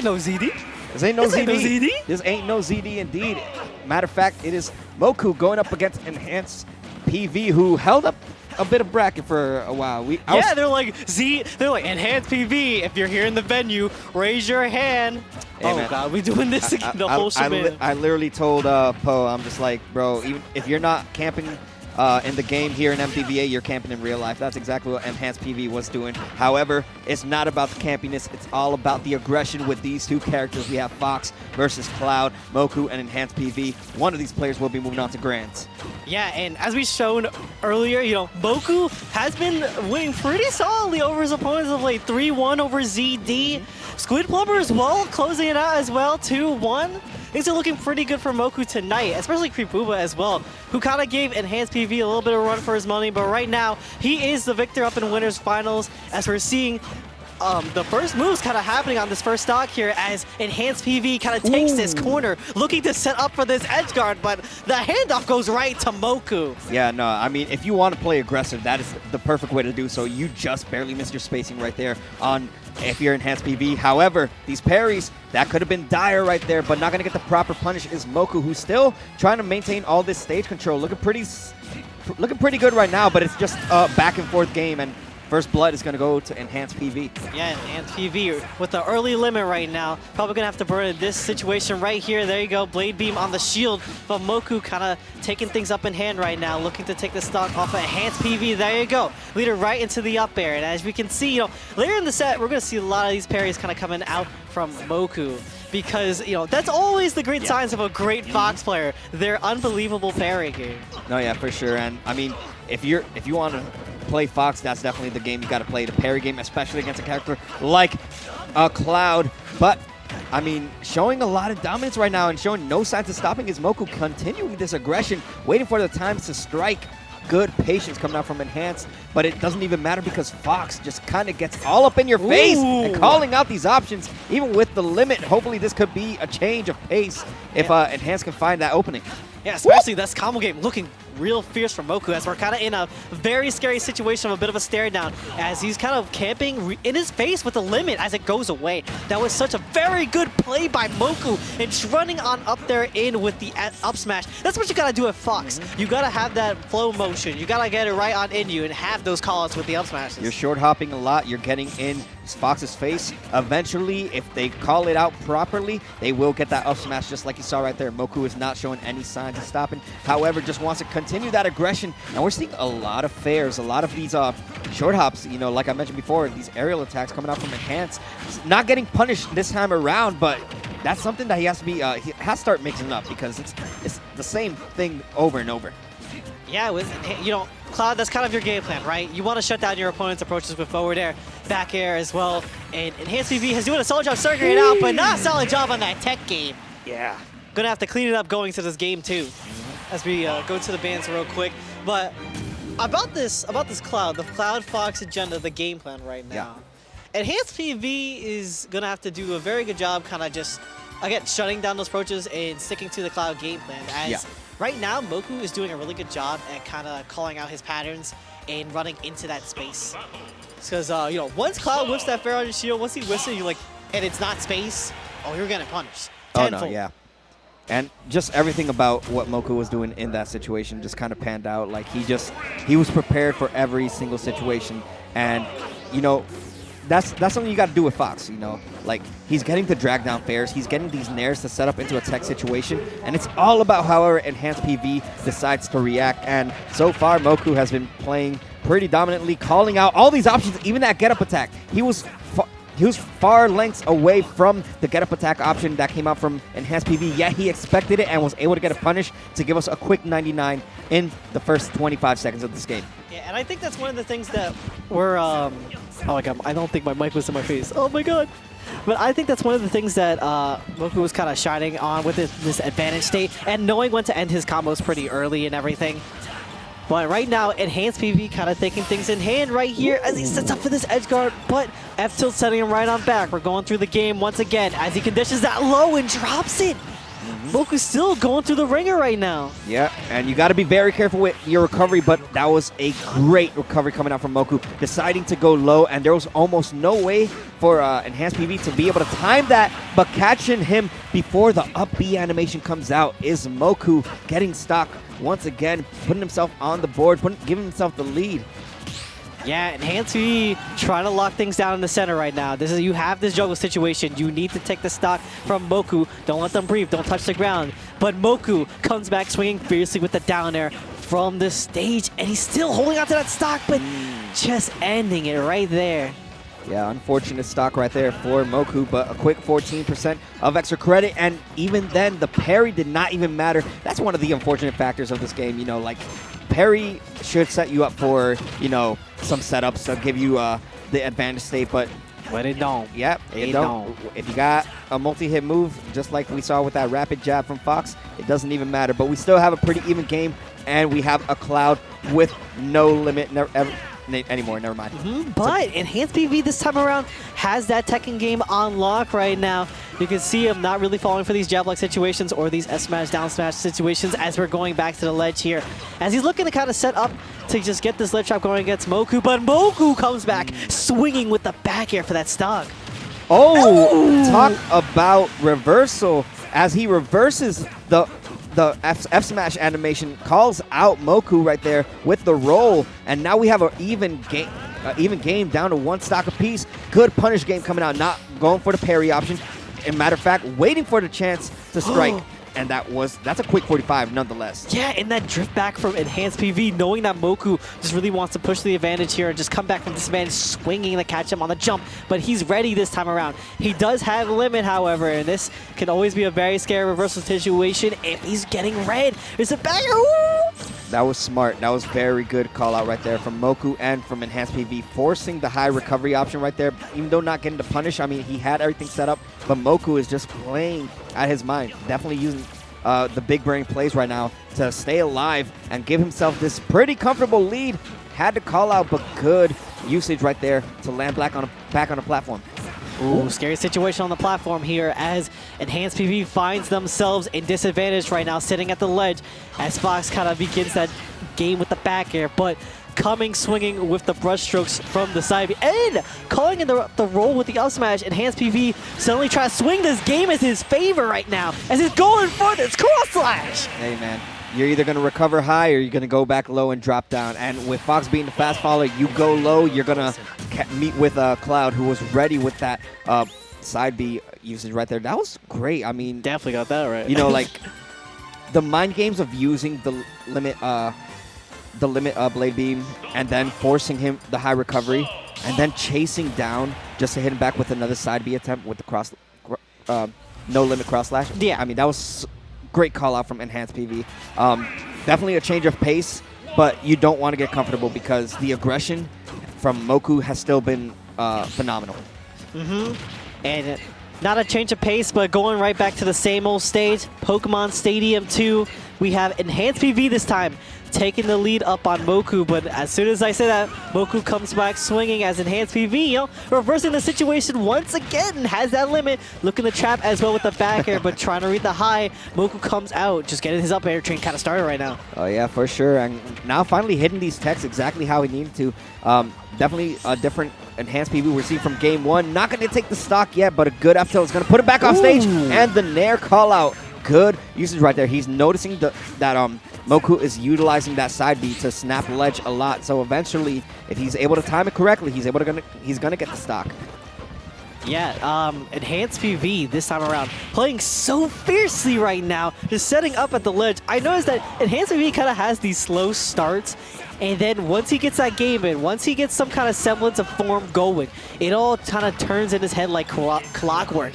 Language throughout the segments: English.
ain't no ZD. This ain't no ZD. Ain't no ZD. This ain't no ZD indeed. Matter of fact, it is Mokou going up against Enhanced PV, who held up a bit of bracket for a while. They're like enhanced PV. If you're here in the venue, raise your hand. Hey, oh man. God, we doing this again. The whole shebang. I literally told Poe, I'm just like, bro, even if you're not camping in the game here in MTVA, you're camping in real life. That's exactly what Enhanced PV was doing. However, it's not about the campiness. It's all about the aggression with these two characters. We have Fox versus Cloud, Mokou, and Enhanced PV. One of these players will be moving on to Grands. Yeah, and as we shown earlier, Mokou has been winning pretty solidly over his opponents of late. 3-1 over ZD. Squid Plumber as well, closing it out as well, 2-1. Things are looking pretty good for Mokou tonight, especially Creepuba as well, who kind of gave Enhanced PV a little bit of a run for his money, but right now, he is the victor up in Winners Finals, as we're seeing the first moves kind of happening on this first stock here as Enhanced PV kind of takes this corner, looking to set up for this edge guard, but the handoff goes right to Mokou. Yeah, no, I mean, if you want to play aggressive, that is the perfect way to do so. You just barely missed your spacing right there on if you're Enhanced PV. However, these parries, that could have been dire right there, but not going to get the proper punish is Mokou, who's still trying to maintain all this stage control. Looking pretty good right now, but it's just a back and forth game, and first blood is going to go to Enhanced PV. Yeah, Enhanced PV with the early limit right now. Probably going to have to burn in this situation right here. There you go, Blade Beam on the shield. But Mokou kind of taking things up in hand right now, looking to take the stock off of Enhanced PV. There you go. Leader right into the up air. And as we can see, later in the set, we're going to see a lot of these parries kind of coming out from Mokou. Because, that's always the great signs of a great Fox player. Their unbelievable parry game. No, yeah, for sure. And, I mean, if you want to play Fox, that's definitely the game you got to play, the parry game, especially against a character like Cloud. But, I mean, showing a lot of dominance right now and showing no signs of stopping is Mokou, continuing this aggression, waiting for the times to strike. Good patience coming out from Enhanced, but it doesn't even matter because Fox just kind of gets all up in your face and calling out these options, even with the limit. Hopefully this could be a change of pace if Enhanced can find that opening. Yeah, especially this combo game looking real fierce from Mokou as we're kind of in a very scary situation of a bit of a stare down as he's kind of camping in his face with the limit as it goes away. That was such a very good play by Mokou and just running on up there in with the up smash. That's what you got to do at Fox. You got to have that flow motion. You got to get it right on in you and have those callouts with the up smashes. You're short hopping a lot. You're getting in Fox's face. Eventually, if they call it out properly, they will get that up smash just like you saw right there. Mokou is not showing any signs of stopping. However, just wants to continue that aggression. And we're seeing a lot of fares, a lot of these short hops, like I mentioned before, these aerial attacks coming out from Enhanced. Not getting punished this time around, but that's something that he has to be, he has to start mixing up because it's the same thing over and over. Yeah, with Cloud, that's kind of your game plan, right? You want to shut down your opponent's approaches with forward air, back air as well. And Enhanced PV has doing a solid job circling it out, but not a solid job on that tech game. Yeah. Gonna have to clean it up going to this game too, as we go to the bands real quick. But about this Cloud, the Cloud Fox agenda, the game plan right now. Yeah. Enhanced PV is gonna have to do a very good job kind of just, again, shutting down those approaches and sticking to the Cloud game plan. As right now, Mokou is doing a really good job at kind of calling out his patterns and running into that space. Because, once Cloud whips that fair on your shield, once he whips it, and it's not space, you're getting punished. Tenfold. Oh, no, yeah. And just everything about what Mokou was doing in that situation just kind of panned out. Like, he was prepared for every single situation. And, that's something you got to do with Fox, Like, he's getting to drag down fares. He's getting these nairs to set up into a tech situation. And it's all about however Enhanced PV decides to react. And so far, Mokou has been playing pretty dominantly, calling out all these options, even that get-up attack. He was far lengths away from the get-up attack option that came out from Enhanced PV, yet he expected it and was able to get a punish to give us a quick 99 in the first 25 seconds of this game. Yeah, and I think that's one of the things that we're, oh my god, I don't think my mic was in my face. Oh my god. But I think that's one of the things that Mokou was kind of shining on with this advantage state and knowing when to end his combos pretty early and everything. But right now, Enhanced PV kind of taking things in hand right here as he sets up for this edge guard, but F-tilt setting him right on back. We're going through the game once again as he conditions that low and drops it. Mokou's still going through the ringer right now. Yeah, and you got to be very careful with your recovery, but that was a great recovery coming out from Mokou, deciding to go low, and there was almost no way for Enhanced PV to be able to time that but catching him before the up B animation comes out is Mokou getting stock once again, putting himself on the board, giving himself the lead. Yeah, enhancedpv trying to lock things down in the center right now. You have this juggle situation. You need to take the stock from Mokou. Don't let them breathe. Don't touch the ground. But Mokou comes back swinging fiercely with the down air from the stage, and he's still holding onto that stock, but just ending it right there. Yeah, unfortunate stock right there for Mokou, but a quick 14% of extra credit, and even then, the parry did not even matter. That's one of the unfortunate factors of this game, you know, like, parry should set you up for, you know, some setups to give you the advantage state, but it don't. Yep, it don't. If you got a multi-hit move, just like we saw with that rapid jab from Fox, it doesn't even matter. But we still have a pretty even game, and we have a Cloud with no limit anymore. Never mind. But enhancedpv this time around has that Tekken game on lock right now. You can see him not really falling for these jab lock situations or these S smash down smash situations as we're going back to the ledge here. As he's looking to kind of set up to just get this ledge trap going against Mokou, but Mokou comes back swinging with the back air for that stock. Oh, talk about reversal as he reverses the F smash animation, calls out Mokou right there with the roll, and now we have an even game down to one stock apiece. Good punish game coming out, not going for the parry option. As a matter of fact, waiting for the chance to strike. And that's a quick 45 nonetheless. Yeah, and that drift back from enhancedpv, knowing that Mokou just really wants to push the advantage here and just come back from disadvantage, swinging to catch him on the jump. But he's ready this time around. He does have limit, however, and this can always be a very scary reversal situation if he's getting red. There's a bagger. That was smart. That was very good call out right there from Mokou and from enhancedpv, forcing the high recovery option right there. Even though not getting the punish, I mean, he had everything set up, but Mokou is just playing at his mind. Definitely using the big brain plays right now to stay alive and give himself this pretty comfortable lead. Had to call out, but good usage right there to land back on the platform. Ooh, scary situation on the platform here as enhancedpv finds themselves in disadvantage right now, sitting at the ledge as Fox kind of begins that game with the back air, but coming swinging with the brush strokes from the side and calling in the roll with the up smash. enhancedpv suddenly tries to swing this game as his favor right now as he's going for this cross slash. Hey man, you're either going to recover high or you're going to go back low and drop down. And with Fox being the fast follower, you go low, you're going to meet with Cloud, who was ready with that side B usage right there. That was great. I mean, definitely got that right. You know, like the mind games of using the limit blade beam and then forcing him the high recovery and then chasing down just to hit him back with another side B attempt with the no limit cross slash. Yeah, I mean, that was great call out from enhancedpv. Definitely a change of pace, but you don't want to get comfortable because the aggression from Mokou has still been phenomenal. And not a change of pace, but going right back to the same old stage, Pokemon Stadium 2. We have enhancedpv this time taking the lead up on Mokou, but as soon as I say that, Mokou comes back swinging as enhancedpv, you know, reversing the situation once again, has that limit, looking to trap as well with the back air, but trying to read the high. Mokou comes out, just getting his up air train kind of started right now. Oh yeah, for sure, and now finally hitting these techs exactly how he needed to. Definitely a different enhancedpv we see from game one. Not going to take the stock yet, but a good up tilt is going to put it back off stage, and the Nair call out. Good usage right there. He's noticing that Mokou is utilizing that side B to snap ledge a lot. So eventually, if he's able to time it correctly, he's gonna get the stock. Yeah, enhancedpv this time around playing so fiercely right now, just setting up at the ledge. I noticed that enhancedpv kind of has these slow starts, and then once he gets that game in, once he gets some kind of semblance of form going, it all kind of turns in his head like clockwork.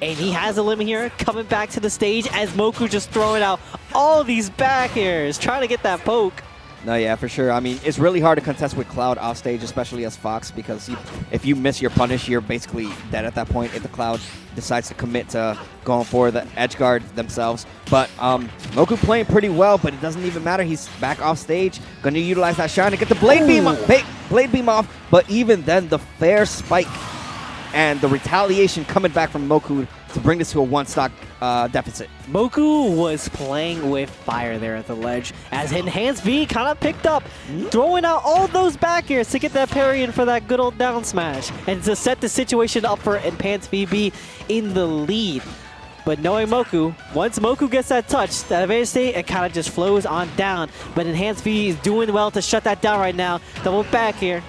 And he has a limit here, coming back to the stage as Mokou just throwing out all these back airs, trying to get that poke. No, yeah, for sure. I mean, it's really hard to contest with Cloud off stage, especially as Fox, because if you miss your punish, you're basically dead at that point if the Cloud decides to commit to going for the edge guard themselves. But Mokou playing pretty well, but it doesn't even matter. He's back off stage, going to utilize that shine to get the blade beam off. But even then, the fair spike and the retaliation coming back from Mokou to bring this to a 1 stock deficit. Mokou was playing with fire there at the ledge as Enhanced V kind of picked up, throwing out all those back airs to get that parry in for that good old down smash and to set the situation up for Enhanced VB in the lead. But knowing Mokou, once Mokou gets that touch, that advantage state, it kind of just flows on down. But Enhanced V is doing well to shut that down right now. Double back here,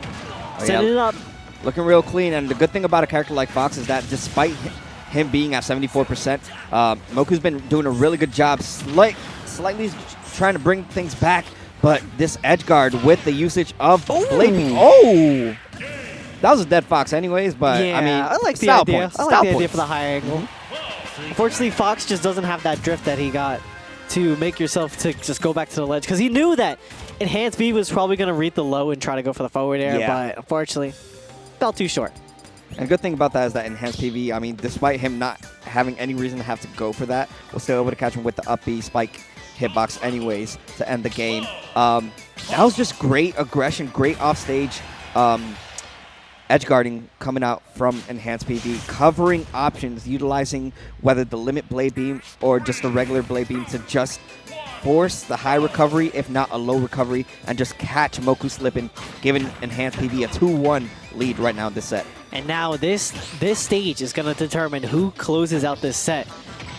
setting it up. Looking real clean, and the good thing about a character like Fox is that despite him being at 74%, Mokou's been doing a really good job, slightly trying to bring things back. But this edge guard with the usage of Blade Beam. Oh! That was a dead Fox anyways, but yeah, I mean, I like the style idea. points, I like style the idea points. for the high angle. Unfortunately, Fox just doesn't have that drift that he got to make yourself to just go back to the ledge because he knew that Enhanced V was probably going to read the low and try to go for the forward air, but unfortunately, fell too short. And the good thing about that is that Enhanced PV, I mean, despite him not having any reason to have to go for that, we're still able to catch him with the up B spike hitbox anyways to end the game. That was just great aggression, great offstage edge guarding coming out from Enhanced PV, covering options, utilizing whether the limit blade beam or just the regular blade beam to just force the high recovery, if not a low recovery, and just catch Mokou slipping, giving Enhanced PV a 2-1 lead right now in this set. And now this stage is going to determine who closes out this set.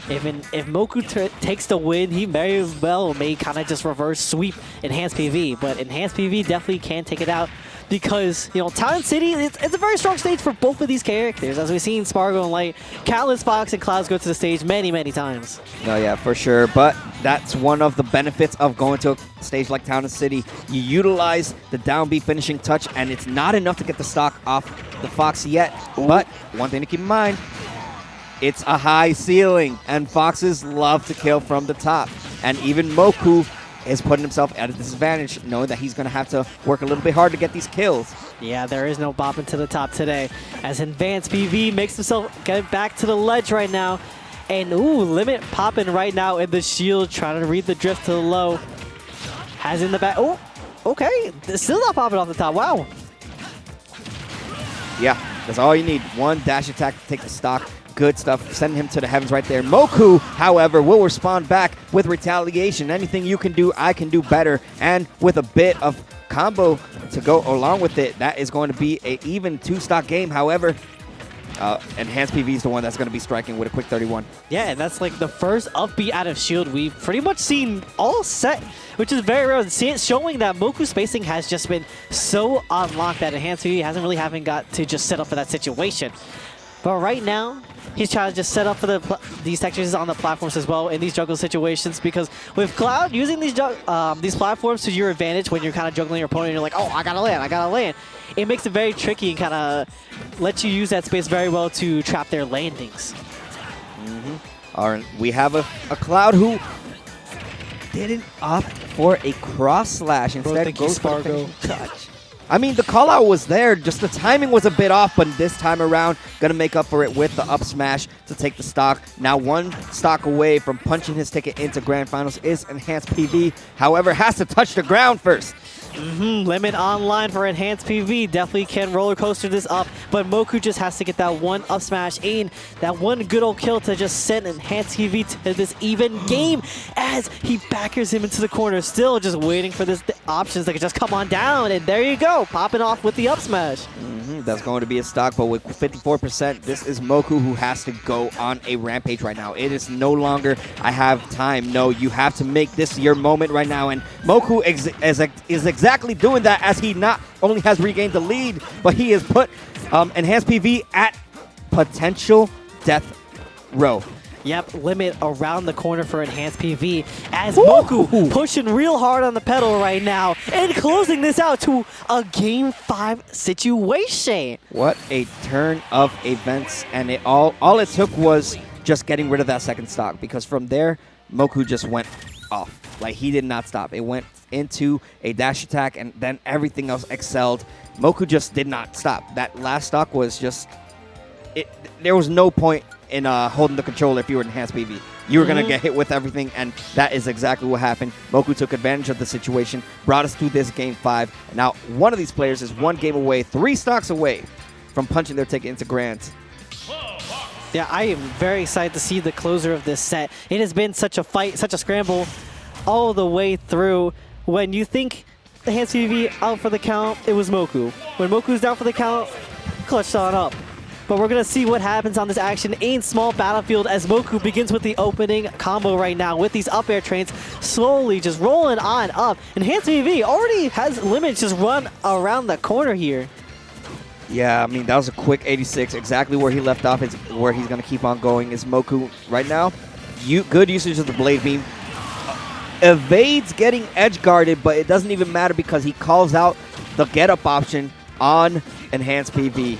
If Mokou takes the win, he very well may kind of just reverse sweep Enhanced PV, but Enhanced PV definitely can take it out because, you know, Town City, it's a very strong stage for both of these characters. As we've seen Spargo and Light, countless Fox and Clouds go to the stage many, many times. No, yeah, for sure. But that's one of the benefits of going to a stage like Town and City. You utilize the down B finishing touch, and it's not enough to get the stock off the Fox yet. But one thing to keep in mind, it's a high ceiling, and Foxes love to kill from the top. And even Mokou is putting himself at a disadvantage, knowing that he's going to have to work a little bit hard to get these kills. Yeah, there is no bopping to the top today. As Enhanced PV makes himself get back to the ledge right now. And, ooh, Limit popping right now in the shield, trying to read the drift to the low. Has in the back. Oh, okay. Still not popping off the top. Wow. Yeah, that's all you need. One dash attack to take the stock. Good stuff, sending him to the heavens right there. Mokou, however, will respond back with retaliation. Anything you can do, I can do better. And with a bit of combo to go along with it, that is going to be an even 2-stock game. However, Enhanced PV is the one that's going to be striking with a quick 31. Yeah, and that's like the first upbeat out of shield we've pretty much seen all set, which is very rare. It's showing that Mokou's spacing has just been so unlocked that Enhanced PV hasn't really got to just set up for that situation. But right now, he's trying to just set up for these textures on the platforms as well in these juggle situations, because with Cloud using these platforms to your advantage when you're kind of juggling your opponent and you're like, oh, I gotta land, it makes it very tricky and kind of lets you use that space very well to trap their landings. All right, we have a Cloud who didn't opt for a cross slash, instead goes for the finishing touch. I mean, the call out was there, just the timing was a bit off, but this time around, gonna make up for it with the up smash to take the stock. Now 1 stock away from punching his ticket into Grand Finals is Enhanced PV. However, has to touch the ground first. Limit online for Enhanced PV. Definitely can roller coaster this up, but Mokou just has to get that 1 up smash in, that 1 good old kill to just send Enhanced PV to this even game as he backers him into the corner, still just waiting for this options that could just come on down, and there you go, popping off with the up smash. That's going to be a stock, but with 54%, this is Mokou who has to go on a rampage right now. It is no longer, I have time. No, you have to make this your moment right now, and Mokou is exactly doing that, as he not only has regained the lead, but he has put Enhanced PV at potential death row. Yep, Limit around the corner for Enhanced PV as Mokou pushing real hard on the pedal right now and closing this out to a Game 5 situation. What a turn of events, and all it took was just getting rid of that second stock, because from there, Mokou just went off. Like, he did not stop. It went into a dash attack, and then everything else excelled. Mokou just did not stop. That last stock was just... there was no point in holding the controller if you were Enhanced PV. You were going to get hit with everything, and that is exactly what happened. Mokou took advantage of the situation, brought us to this Game 5. Now, one of these players is 1 game away, 3 stocks away from punching their ticket into grands. Yeah, I am very excited to see the closer of this set. It has been such a fight, such a scramble all the way through. When you think Enhanced PvP out for the count, it was Mokou. When Moku's down for the count, clutched on up. But we're going to see what happens on this action in small battlefield as Mokou begins with the opening combo right now with these up air trains slowly just rolling on up. Enhanced PvP already has limits just run around the corner here. Yeah, I mean, that was a quick 86. Exactly where he left off is where he's going to keep on going. Is Mokou right now. Good usage of the Blade Beam. Evades getting edge guarded, but it doesn't even matter because he calls out the get up option on Enhanced PV.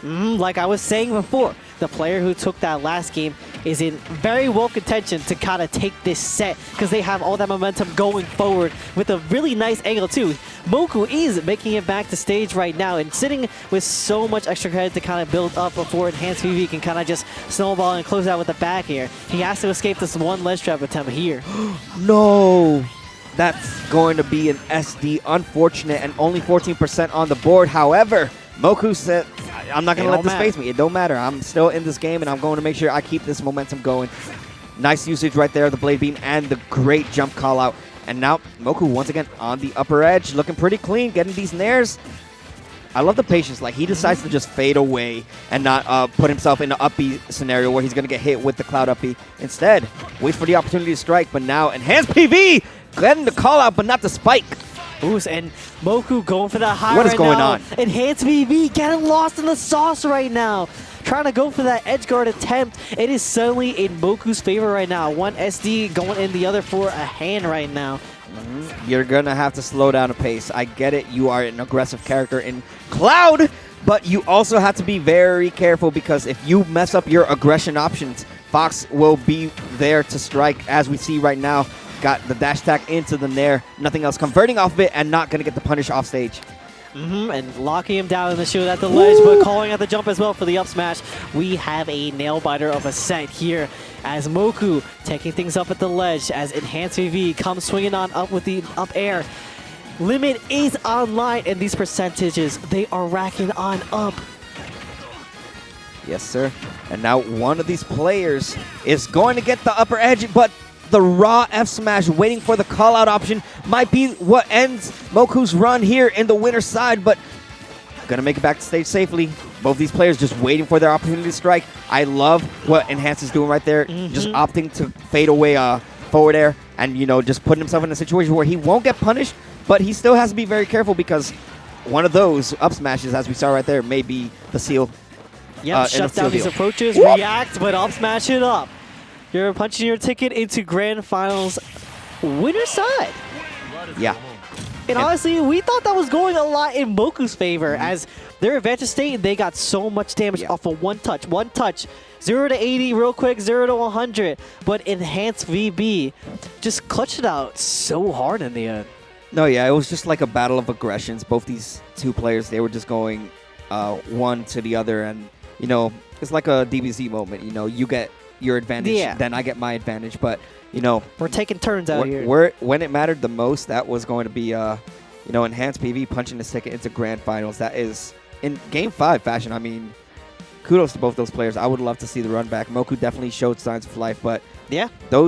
Like I was saying before, the player who took that last game is in very well contention to kind of take this set because they have all that momentum going forward with a really nice angle too. Mokou is making it back to stage right now and sitting with so much extra credit to kind of build up before Enhanced PV can kind of just snowball and close out with the back air. He has to escape this one ledge trap attempt here. No! That's going to be an SD. Unfortunate, and only 14% on the board. However, Mokou said, I'm not going to let this face me. It don't matter. I'm still in this game, and I'm going to make sure I keep this momentum going. Nice usage right there, the Blade Beam, and the great jump call out. And now Mokou once again on the upper edge, looking pretty clean, getting these nairs. I love the patience. Like, he decides to just fade away and not put himself in an up B scenario where he's going to get hit with the cloud up B. Instead, waits for the opportunity to strike, but now Enhanced PV getting the call out, but not the spike. Boost, and Mokou going for that high What is right going now. on? Enhanced PV getting lost in the sauce right now. Trying to go for that edge guard attempt. It is suddenly in Mokou's favor right now. One SD going in, the other for a hand right now. You're going to have to slow down a pace. I get it. You are an aggressive character in Cloud, but you also have to be very careful because if you mess up your aggression options, Fox will be there to strike, as we see right now. Got the dash attack into the nair, nothing else converting off of it, and not going to get the punish off stage. And locking him down in the shield at the ledge, but calling out the jump as well for the up smash. We have a nail biter of a set here as Mokou taking things up at the ledge as Enhanced PV comes swinging on up with the up air. Limit is online, and these percentages, they are racking on up. Yes, sir. And now one of these players is going to get the upper edge, but the raw F smash waiting for the call out option might be what ends Mokou's run here in the winner's side, but gonna make it back to stage safely. Both these players just waiting for their opportunity to strike. I love what Enhance is doing right there, just opting to fade away forward air and, you know, just putting himself in a situation where he won't get punished, but he still has to be very careful because one of those up smashes, as we saw right there, may be the seal. Yep, shuts down these approaches, react, but up smash it up. You're punching your ticket into Grand Finals winner side. Yeah. And honestly, we thought that was going a lot in Mokou's favor as their advantage state, they got so much damage off of one touch. 0 to 80 real quick, 0 to 100. But Enhanced VB just clutched it out so hard in the end. No, yeah, it was just like a battle of aggressions. Both these two players, they were just going one to the other. And, you know, it's like a DBZ moment. You know, you get your advantage, then I get my advantage. But, you know, we're taking turns out here. When it mattered the most, that was going to be, you know, Enhanced PV punching his ticket into Grand Finals. That is in Game 5 fashion. I mean, kudos to both those players. I would love to see the run back. Mokou definitely showed signs of life, but yeah, those